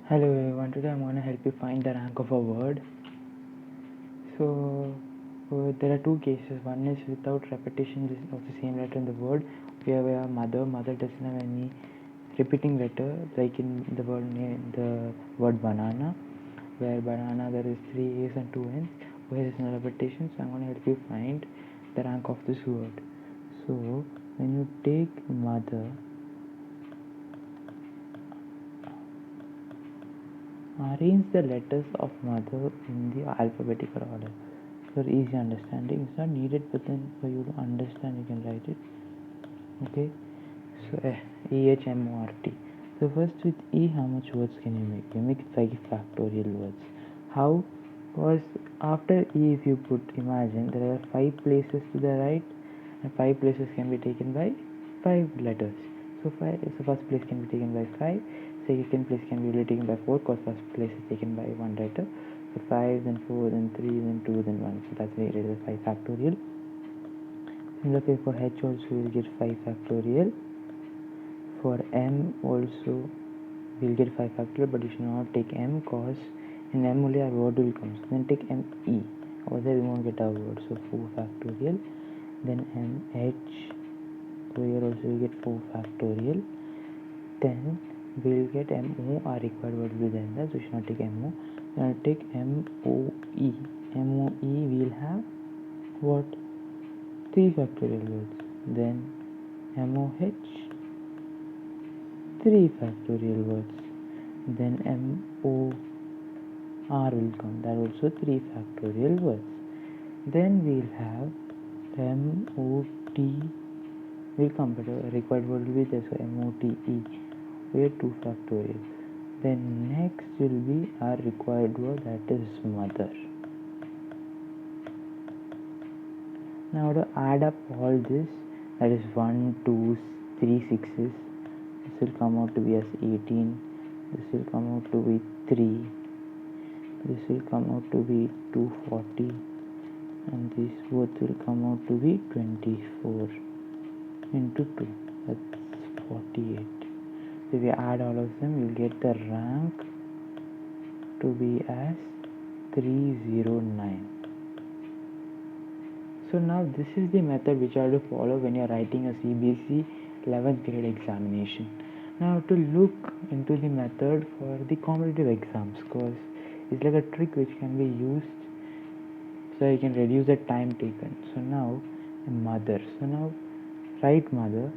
Hello everyone, today I'm going to help you find the rank of a word. So there are two cases. One is without repetition of the same letter in the word. We have a mother doesn't have any repeating letter, like in the word name, the word banana, where banana there is 3 A's and 2 N's, where there is no repetition. So I'm going to help you find the rank of this word. So when you take mother, arrange the letters of mother in the alphabetical order. For easy understanding, it's not needed, but then for you to understand, you can write it. Okay, so EHMORT. So first with E, how much words can you make? You make 5 factorial words. How? Because after E, if you put, imagine there are 5 places to the right, and 5 places can be taken by 5 letters. So first place can be taken by 5, second place can be only taken by 4, because first place is taken by 1 letter. So 5, then 4, then 3, then 2, then 1. So that's why it is 5 factorial. Similarly for H also we'll get 5 factorial. For M also we'll get 5 factorial, but you should not take M, because in M only our word will come. So then take ME, or there we won't get our word. So 4 factorial. Then MH, over here also we get 4 factorial. Then we'll get MO, our required word will be there, so we should not take MO. Then I'll take MOE. MOE we'll have what? 3 factorial words. Then MOH, 3 factorial words. Then MOR will come, that also 3 factorial words. Then we'll have MOT will come, but a required word will be there, so MOTE, we have 2 factorial. Then next will be our required word, that is mother. Now to add up all this, that is 1, 2, 3 6's, this will come out to be as 18, this will come out to be 3, this will come out to be 240, and this both will come out to be 24 into 2, that's 48. So if you add all of them, you'll get the rank to be as 309. So now this is the method which you have to follow when you are writing a CBSE 11th grade examination. Now to look into the method for the competitive exams, because it's like a trick which can be used so you can reduce the time taken. So now mother. So now write mother.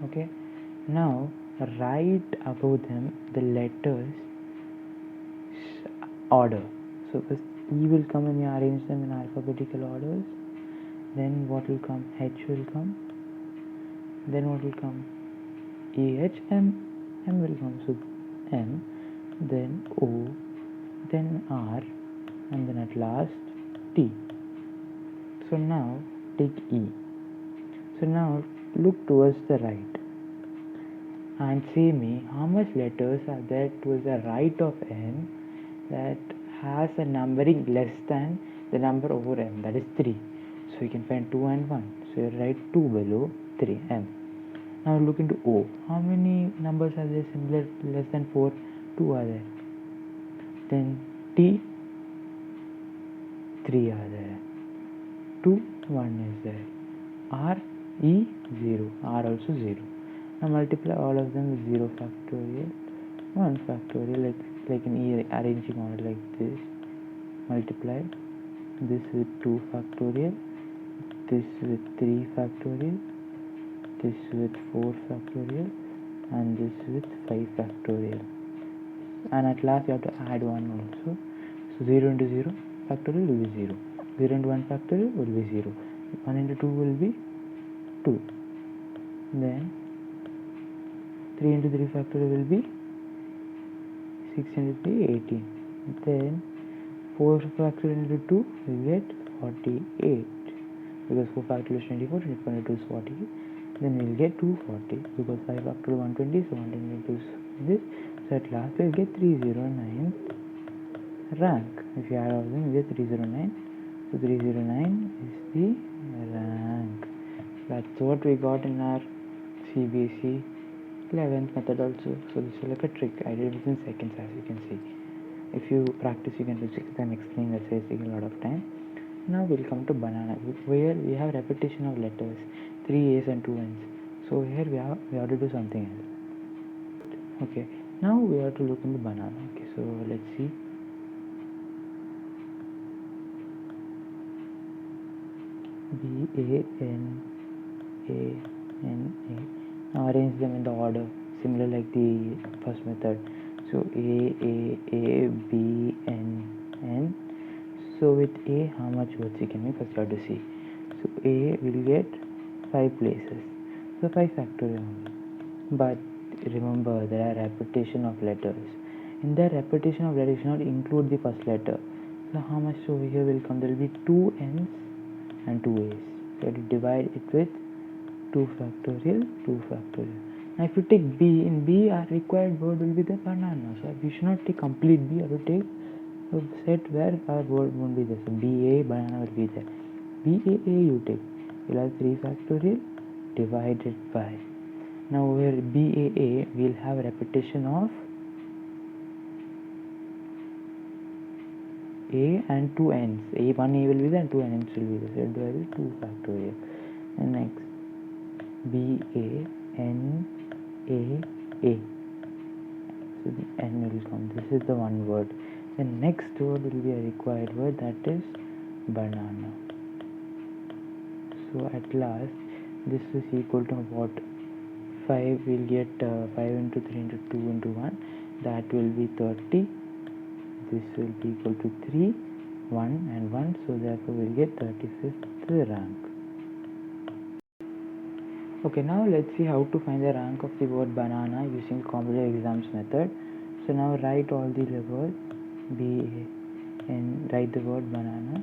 Okay. Now write above them the letters order. So first E will come and you arrange them in alphabetical orders. Then what will come? H will come. Then what will come? EH, M will come. So M, then O, then R, and then at last T. So now take E. So now look towards the right and say me how much letters are there towards the right of M that has a numbering less than the number over M, that is 3. So you can find 2 and 1. So you write 2 below 3, M. Now look into O. How many numbers are there similar less than 4? 2 are there. Then T, 3 are there. 2, 1 is there. R, E, 0. R also 0. Now multiply all of them with 0 factorial, 1 factorial, like an E arranging order like this. Multiply this with 2 factorial, this with 3 factorial, this with 4 factorial, and this with 5 factorial. And at last you have to add 1 also. So 0 into 0 factorial will be 0. 0 into 1 factorial will be 0. 1 into 2 will be 2. Then 3 into 3 factorial will be 6 into 3, 18. Then 4 factorial into 2 will get 48. Because 4 factorial is 24, 24 into 2 is 48. Then we'll get 240 because 5 factorial 120, so 120 is this. So at last we'll get 309 rank. If you add all of them, you get 309. So 309 is the rank. that's what we got in our CBSE 11th method also. So this is like a trick. I did it within seconds, as you can see. If you practice, you can reject them, explain, that's taking a lot of time. Now we'll come to banana, where we have repetition of letters, 3 A's and 2 N's. So here we have to do something else. Okay, now we have to look into banana. Okay, so let's see. B-A-N-A-N-A. Now arrange them in the order, similar like the first method. So A-A-A-B-N-N. So with A, how much words you can make? First you have to see. So A will get 5 places. So 5 factorial only. But remember, there are repetition of letters. In that repetition of letters, you should not include the first letter. So how much over here will come? There will be 2 N's and 2 A's. So you have to divide it with 2 factorial, 2 factorial. Now if you take B, in B our required word will be the banana. So we should not take complete B, you have to take a set where our word won't be there. So BA, banana will be there. BAA you take. You'll have 3 factorial divided by. Now over BAA we'll have repetition of A and 2 N's. One A will be there and 2 N's will be there. So divided by 2 factorial. And next BANAA. So the N will come. This is the one word. The next word will be a required word, that is banana. So at last this is equal to what? 5 will get 5 into 3 into 2 into 1, that will be 30. This will be equal to 3, 1 and 1, so therefore we'll get 35th rank. Okay, now let's see how to find the rank of the word banana using competitive exams method. So now write all the words and write the word banana.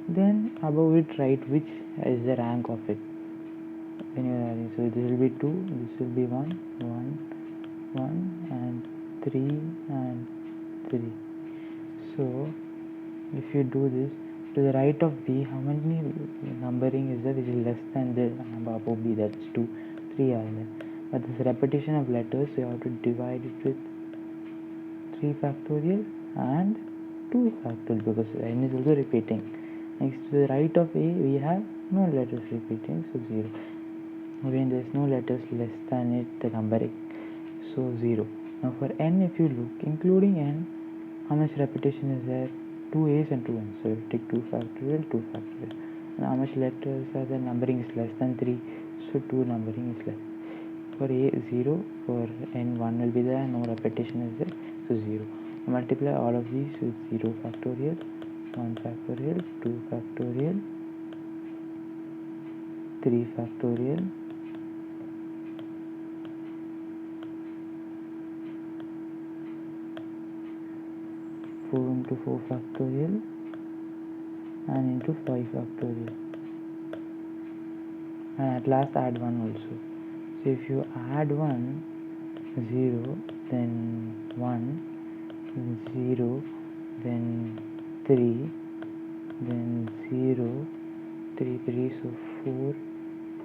Then above it write which is the rank of it. When you are adding, so this will be 2, this will be 1, 1, 1 and 3 and 3. So if you do this, to the right of B, how many numbering is there which is less than the number above B? That's 2, 3 are there. But this repetition of letters, so you have to divide it with 3 factorial and 2 factorial, because N is also repeating. Next, to the right of A, we have no letters repeating, so 0. When there is no letters less than it, the numbering, so 0. Now for N, if you look, including N, how much repetition is there? 2 A's and 2 N's. So you take 2 factorial, 2 factorial. And how much letters are there? Numbering is less than 3, so 2 numbering is less. For A, 0. For N, 1 will be there, no repetition is there, so 0. Multiply all of these with 0 factorial, 1 factorial, 2 factorial, 3 factorial, 4 into 4 factorial, and into 5 factorial, and at last add 1 also. So if you add 1, 0, then 1, then 0, then 3, then 0, 3, 3, so 4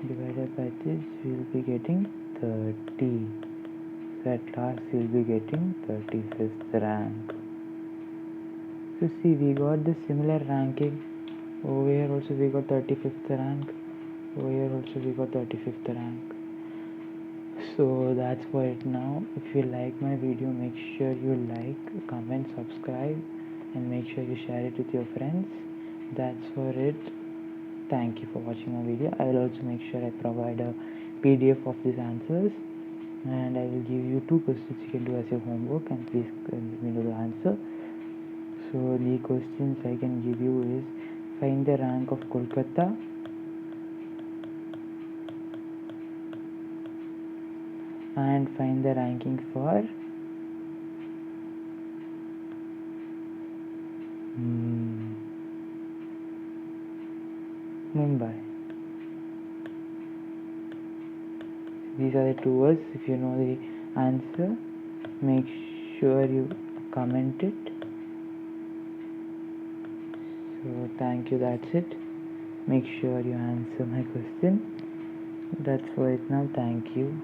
divided by this, we will be getting 30. So at last we will be getting 35th rank. So see, we got the similar ranking. Over here also we got 35th rank. Over here also we got 35th rank. So that's for it now. If you like my video, make sure you like, comment, subscribe, and make sure you share it with your friends. That's for it. Thank you for watching my video. I will also make sure I provide a PDF of these answers, and I will give you 2 questions you can do as your homework, and please let me know the answer. So the questions I can give you is, find the rank of Kolkata, and find the ranking for Mumbai. These are the 2 words. If you know the answer, make sure you comment it. So thank you, that's it. Make sure you answer my question. That's for it now. Thank you.